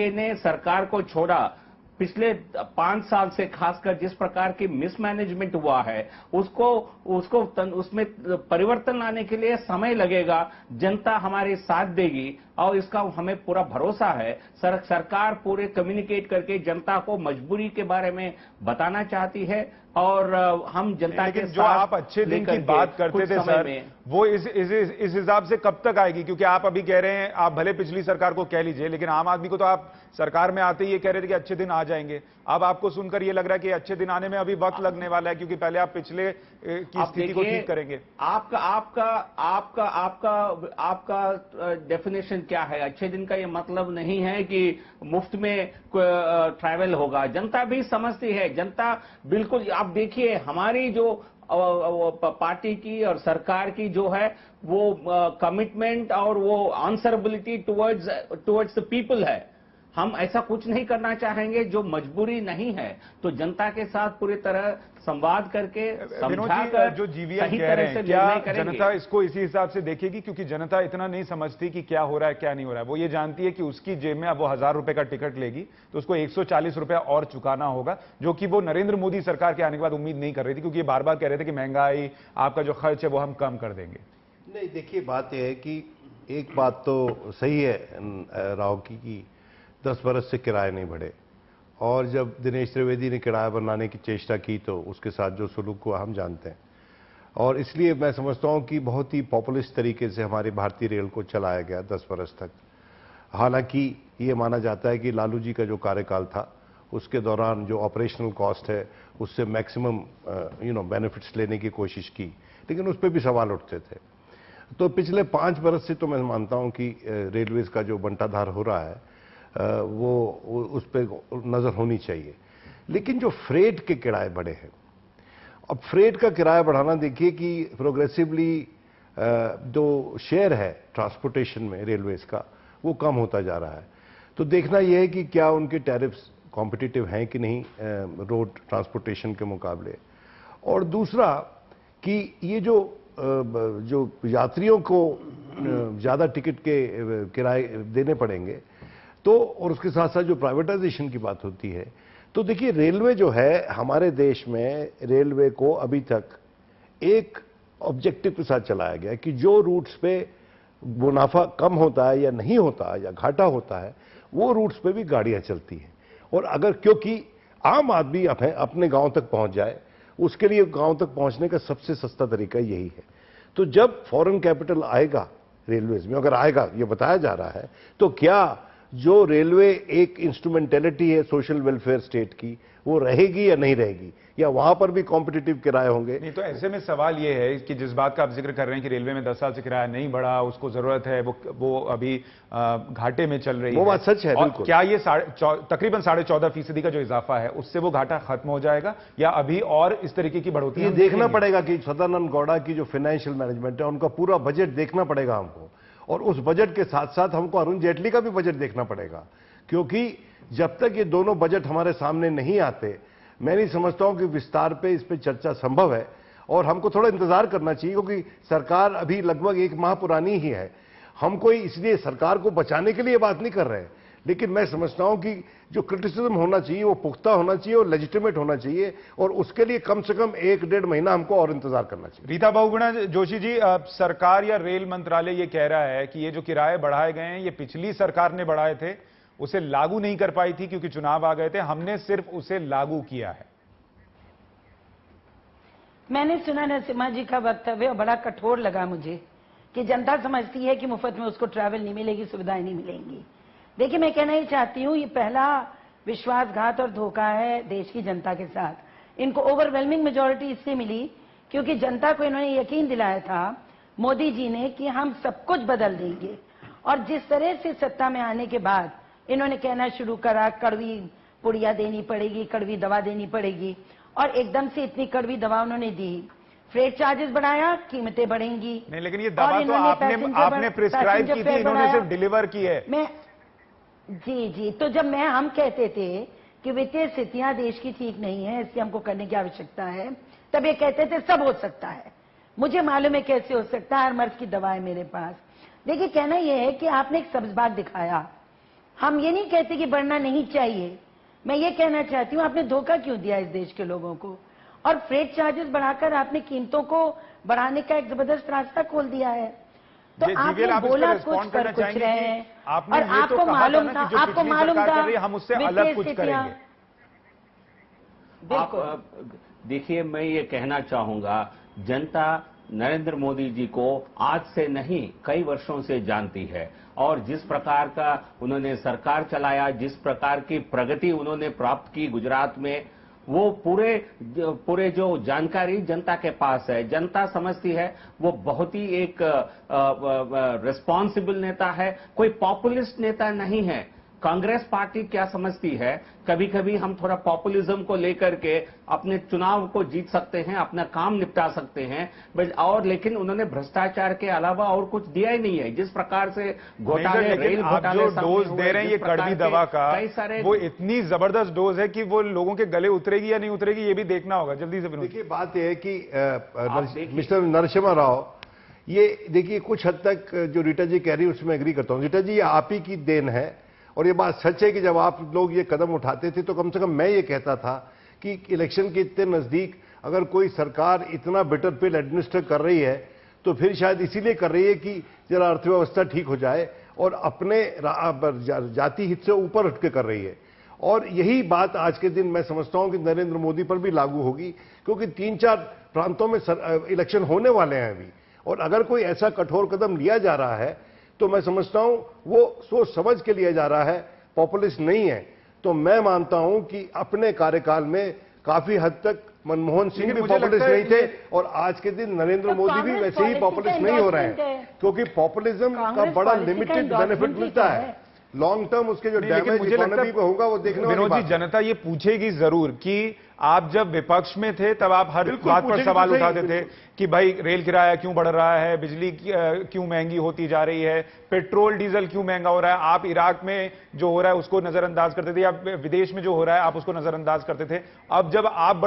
Railway ने सरकार को छोड़ा, पिछले 5 साल से खासकर जिस प्रकार की मिसमैनेजमेंट हुआ है, उसमें परिवर्तन लाने के लिए समय लगेगा। जनता हमारे साथ देगी और इसका हमें पूरा भरोसा है। सरकार पूरे कम्युनिकेट करके जनता को मजबूरी के बारे में बताना चाहती है और हम जनता के साथ। जो आप अच्छे दिन की बात करते थे सर, वो इस हिसाब से कब तक आएगी? क्योंकि आप अभी कह रहे हैं, आप भले पिछली सरकार को कह लीजिए, लेकिन आम आदमी को तो आप सरकार में आते ही ये कह रहे थे कि अच्छे दिन आ जाएंगे। अब आपको सुनकर ये लग रहा है कि अच्छे दिन आने में अभी वक्त लगने वाला है, क्योंकि पहले आप पिछले की स्थिति को ठीक करेंगे। आपका डेफिनेशन क्या है? अच्छे दिन का ये मतलब नहीं है कि मुफ्त में ट्रैवल होगा। जनता भी समझती है, जनता बिल्कुल। आप देखिए, हमारी जो पार्टी की और सरकार की जो है वो कमिटमेंट और वो आंसरेबिलिटी टुवर्ड्स द पीपल है। हम ऐसा कुछ नहीं करना चाहेंगे जो मजबूरी नहीं है। तो जनता के साथ पूरी तरह संवाद करके समझाकर जो जीवीएल कह रहे हैं, क्या जनता इसको इसी हिसाब से देखेगी? क्योंकि जनता इतना नहीं समझती कि क्या हो रहा है क्या नहीं हो रहा है। वो ये जानती है कि उसकी जेब में अब वो 1000 रुपए का टिकट लेगी तो उसको 140 रुपया और चुकाना होगा, जो कि वो नरेंद्र मोदी सरकार के आने के बाद उम्मीद नहीं कर रही थी, क्योंकि ये बार बार कह रहे थे कि महंगाई, आपका जो खर्च है वो हम कम कर देंगे। नहीं, देखिए, बात यह है कि एक बात तो सही है राव की 10 बरस से किराए नहीं बढ़े, और जब दिनेश त्रिवेदी ने किराया बनाने की चेष्टा की तो उसके साथ जो सुलूक हुआ हम जानते हैं। और इसलिए मैं समझता हूं कि बहुत ही पॉपुलिस्ट तरीके से हमारी भारतीय रेल को चलाया गया 10 बरस तक। हालांकि ये माना जाता है कि लालू जी का जो कार्यकाल था उसके दौरान जो ऑपरेशनल कॉस्ट है उससे मैक्सिमम बेनिफिट्स लेने की कोशिश की, लेकिन उस पर भी सवाल उठते थे। तो पिछले 5 बरस से तो मैं मानता हूं कि रेलवेज का जो बंटाधार हो रहा है वो उस पर नज़र होनी चाहिए। लेकिन जो फ्रेट के किराए बढ़े हैं, अब फ्रेट का किराया बढ़ाना, देखिए कि प्रोग्रेसिवली जो शेयर है ट्रांसपोर्टेशन में रेलवेज का वो कम होता जा रहा है। तो देखना यह है कि क्या उनके टैरिफ्स कॉम्पिटिटिव हैं कि नहीं रोड ट्रांसपोर्टेशन के मुकाबले। और दूसरा कि ये जो यात्रियों को ज़्यादा टिकट के किराए देने पड़ेंगे, तो और उसके साथ साथ जो प्राइवेटाइजेशन की बात होती है, तो देखिए रेलवे जो है हमारे देश में, रेलवे को अभी तक एक ऑब्जेक्टिव के साथ चलाया गया कि जो रूट्स पे मुनाफा कम होता है या नहीं होता या घाटा होता है, वो रूट्स पे भी गाड़ियां चलती हैं। और अगर, क्योंकि आम आदमी अपने गांव तक पहुंच जाए, उसके लिए गांव तक पहुंचने का सबसे सस्ता तरीका यही है। तो जब फॉरेन कैपिटल आएगा रेलवेज में, अगर आएगा, ये बताया जा रहा है, तो क्या जो रेलवे एक इंस्ट्रूमेंटेलिटी है सोशल वेलफेयर स्टेट की, वो रहेगी या नहीं रहेगी, या वहां पर भी कॉम्पिटिटिव किराए होंगे? नहीं, तो ऐसे में सवाल ये है कि जिस बात का आप जिक्र कर रहे हैं कि रेलवे में 10 साल से किराया नहीं बढ़ा, उसको जरूरत है, वो अभी घाटे में चल रही है, वो बात सच है बिल्कुल। क्या ये तकरीबन 14.5% का जो इजाफा है उससे वो घाटा खत्म हो जाएगा, या अभी और इस तरीके की बढ़ोतरी? ये देखना पड़ेगा कि सदानंद गौड़ा की जो फाइनेंशियल मैनेजमेंट है, उनका पूरा बजट देखना पड़ेगा हमको, और उस बजट के साथ साथ हमको अरुण जेटली का भी बजट देखना पड़ेगा। क्योंकि जब तक ये दोनों बजट हमारे सामने नहीं आते, मैं नहीं समझता हूं कि विस्तार पे इस पे चर्चा संभव है। और हमको थोड़ा इंतजार करना चाहिए, क्योंकि सरकार अभी लगभग 1 माह पुरानी ही है। हम कोई इसलिए सरकार को बचाने के लिए बात नहीं कर रहे हैं, लेकिन मैं समझता हूं कि जो क्रिटिसिज्म होना चाहिए वो पुख्ता होना चाहिए और लेजिटिमेट होना चाहिए, और उसके लिए कम से कम 1-1.5 महीना हमको और इंतजार करना चाहिए। रीता बहुगुणा जोशी जी, सरकार या रेल मंत्रालय ये कह रहा है कि ये जो किराए बढ़ाए गए हैं ये पिछली सरकार ने बढ़ाए थे, उसे लागू नहीं कर पाई थी क्योंकि चुनाव आ गए थे, हमने सिर्फ उसे लागू किया है। मैंने सुना नरसिम्हा जी का वक्तव्य, बड़ा कठोर लगा मुझे कि जनता समझती है कि मुफ्त में उसको ट्रैवल नहीं मिलेगी, सुविधाएं नहीं मिलेंगी। देखिए, मैं कहना ही चाहती हूँ, ये पहला विश्वासघात और धोखा है देश की जनता के साथ। इनको ओवरवेलमिंग मेजोरिटी इसलिए मिली क्योंकि जनता को इन्होंने यकीन दिलाया था मोदी जी ने कि हम सब कुछ बदल देंगे, और जिस तरह से सत्ता में आने के बाद इन्होंने कहना शुरू करा कड़वी पुड़िया देनी पड़ेगी, कड़वी दवा देनी पड़ेगी, और एकदम से इतनी कड़वी दवा उन्होंने दी। फ्रेट चार्जेस बढ़ाया, कीमतें बढ़ेंगी। नहीं, लेकिन ये दवा तो आपने प्रिस्क्राइब की थी, इन्होंने सिर्फ डिलीवर की है। जी, तो जब हम कहते थे कि वित्तीय स्थितियां देश की ठीक नहीं है, इसलिए हमको करने की आवश्यकता है, तब ये कहते थे सब हो सकता है। मुझे मालूम है कैसे हो सकता है, हर मर्ज की दवा है मेरे पास। देखिए, कहना यह है कि आपने एक सब्ज बाग दिखाया हम ये नहीं कहते कि बढ़ना नहीं चाहिए, मैं ये कहना चाहती हूँ आपने धोखा क्यों दिया इस देश के लोगों को, और फ्रेट चार्जेस बढ़ाकर आपने कीमतों को बढ़ाने का एक जबरदस्त रास्ता खोल दिया है। तो आपने बोला कुछ पर कुछ रहे हैं, और आपको मालूम था, आपको मालूम था हम उससे अलग कुछ करेंगे। आप देखिए, मैं ये कहना चाहूंगा, जनता नरेंद्र मोदी जी को आज से नहीं कई वर्षों से जानती है, और जिस प्रकार का उन्होंने सरकार चलाया, जिस प्रकार की प्रगति उन्होंने प्राप्त की गुजरात में, वो पूरे जो जानकारी जनता के पास है। जनता समझती है वो बहुत ही एक रिस्पॉन्सिबल नेता है, कोई पॉपुलिस्ट नेता नहीं है। कांग्रेस पार्टी क्या समझती है, कभी कभी हम थोड़ा पॉपुलिज्म को लेकर के अपने चुनाव को जीत सकते हैं, अपना काम निपटा सकते हैं, और लेकिन उन्होंने भ्रष्टाचार के अलावा और कुछ दिया ही नहीं है। जिस प्रकार से घोटाले, रेल घोटाले, जो डोज दे रहे हैं ये कड़वी दवा का, कई सारे, वो इतनी जबरदस्त डोज है कि वो लोगों के गले उतरेगी या नहीं उतरेगी ये भी देखना होगा। जल्दी से देखिए, बात यह है कि मिस्टर नरसिम्हा राव, ये देखिए कुछ हद तक जो रीटा जी कह रही है उसमें एग्री करता हूं। रीटा जी, ये आप ही की देन है, और ये बात सच है कि जब आप लोग ये कदम उठाते थे तो कम से कम मैं ये कहता था कि इलेक्शन के इतने नजदीक अगर कोई सरकार इतना बिटर पिल एडमिनिस्टर कर रही है तो फिर शायद इसीलिए कर रही है कि जरा अर्थव्यवस्था ठीक हो जाए, और अपने जाति हित से ऊपर उठ के कर रही है। और यही बात आज के दिन मैं समझता हूं कि नरेंद्र मोदी पर भी लागू होगी, क्योंकि 3-4 प्रांतों में इलेक्शन होने वाले हैं अभी, और अगर कोई ऐसा कठोर कदम लिया जा रहा है तो मैं समझता हूं वो सोच समझ के लिया जा रहा है, पॉपुलिस्ट नहीं है। तो मैं मानता हूं कि अपने कार्यकाल में काफी हद तक मनमोहन सिंह भी पॉपुलिस्ट नहीं थे, और आज के दिन नरेंद्र मोदी भी वैसे ही पॉपुलिस्ट नहीं हो रहे हैं, क्योंकि पॉपुलिज्म का बड़ा लिमिटेड बेनिफिट मिलता है। लॉन्ग टर्म उसके जो डैमेज इकोनॉमी पे होगा वो देखने वाली बात है। जनता ये पूछेगी जरूर कि आप जब विपक्ष में थे तब आप हर बात पर सवाल उठाते थे कि भाई रेल किराया क्यों बढ़ रहा है, बिजली क्यों महंगी होती जा रही है, पेट्रोल डीजल क्यों महंगा हो रहा है। आप इराक में जो हो रहा है उसको नजरअंदाज करते थे, या विदेश में जो हो रहा है आप उसको नजरअंदाज करते थे। अब जब आप बढ़ा